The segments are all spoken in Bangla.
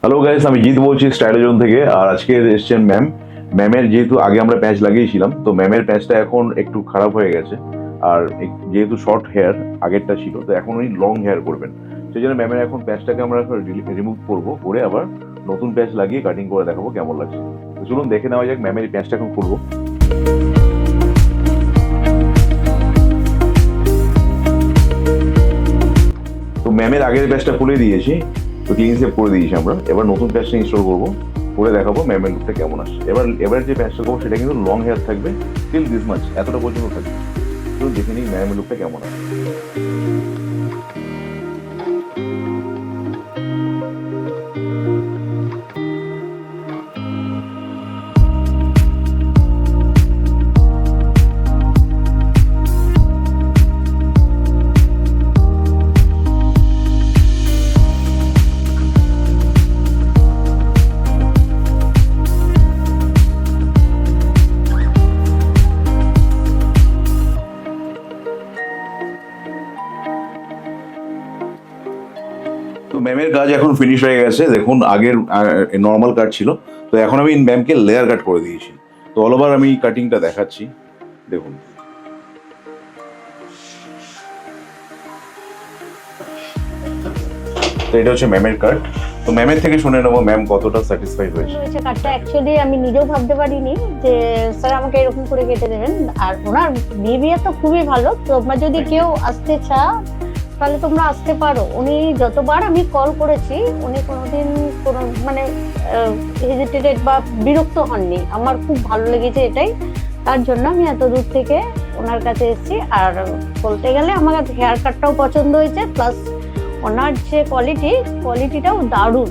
হ্যালো গাইস, আমি জিৎ বলছি স্টাইলোজন থেকে। আর আজকে এসেছেন ম্যামের যেহেতু আগে আমরা প্যাচ লাগিয়েছিলাম, তো ম্যামের প্যাচটা এখন একটু খারাপ হয়ে গেছে। আর যেহেতু শর্ট হেয়ার আগেরটা ছিল, তো এখন উনি লং হেয়ার করবেন। সেই জন্য ম্যামের এখন প্যাচটাকে আমরা রিমুভ করবো, করে আবার নতুন প্যাচ লাগিয়ে কাটিং করে দেখাবো কেমন লাগছে। তো চলুন দেখে নেওয়া যাক ম্যামের এই প্যাচটা এখন করবো। তো ম্যামের আগের প্যাচটা খুলে দিয়েছি, তো ক্লিন সেভ করে দিয়েছি আমরা। এবার নতুন প্যাচটা ইনস্টল করবো, করে দেখাবো ম্যামের লুকটা কেমন আসে। এবার যে প্যাচটা করবো সেটা কিন্তু লং হেয়ার থাকবে, টিল দিস মাচ, এতটা পর্যন্ত থাকবে। তো দেখে নিই ম্যামের লুকটা কেমন আসে। তো ম্যামের কাজ এখন ফিনিশ হয়ে গেছে। দেখুন আগের নর্মাল কাট ছিল, তো এখন আমি ম্যামকে লেয়ার কাট করে দিয়েছি। তো অল ওভার আমি কাটিংটা দেখাচ্ছি, দেখুন। তো এটা হচ্ছে ম্যামের কাট। তো ম্যামের থেকে শুনে নেবো ম্যাম কতটা স্যাটিসফাইড হয়েছে। কাটটা অ্যাকচুয়ালি আমি নিজেও ভাবতে পারিনি যে স্যার আমাকে এরকম করে কেটে দেবেন। আর ওনার বিহেভিয়ার তো খুবই ভালো। তোমরা যদি কেউ আসতে চাও তাহলে তোমরা আসতে পারো। উনি যতবার আমি কল করেছি উনি কোনোদিন কোনো মানে হেজিটেটেড বা বিরক্ত হননি। আমার খুব ভালো লেগেছে এটাই, তার জন্য আমি এত দূর থেকে ওনার কাছে এসেছি। আর বলতে গেলে আমার হেয়ার কাটটাও পছন্দ হয়েছে, প্লাস ওনার যে কোয়ালিটিটাও দারুণ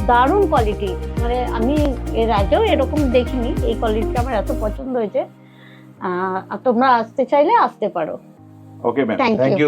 দারুণ কোয়ালিটি। মানে আমি এর আগেও এরকম দেখিনি, এই কোয়ালিটিটা আমার এত পছন্দ হয়েছে। আর তোমরা আসতে চাইলে আসতে পারো। Okay ma'am, Thank thank you. You.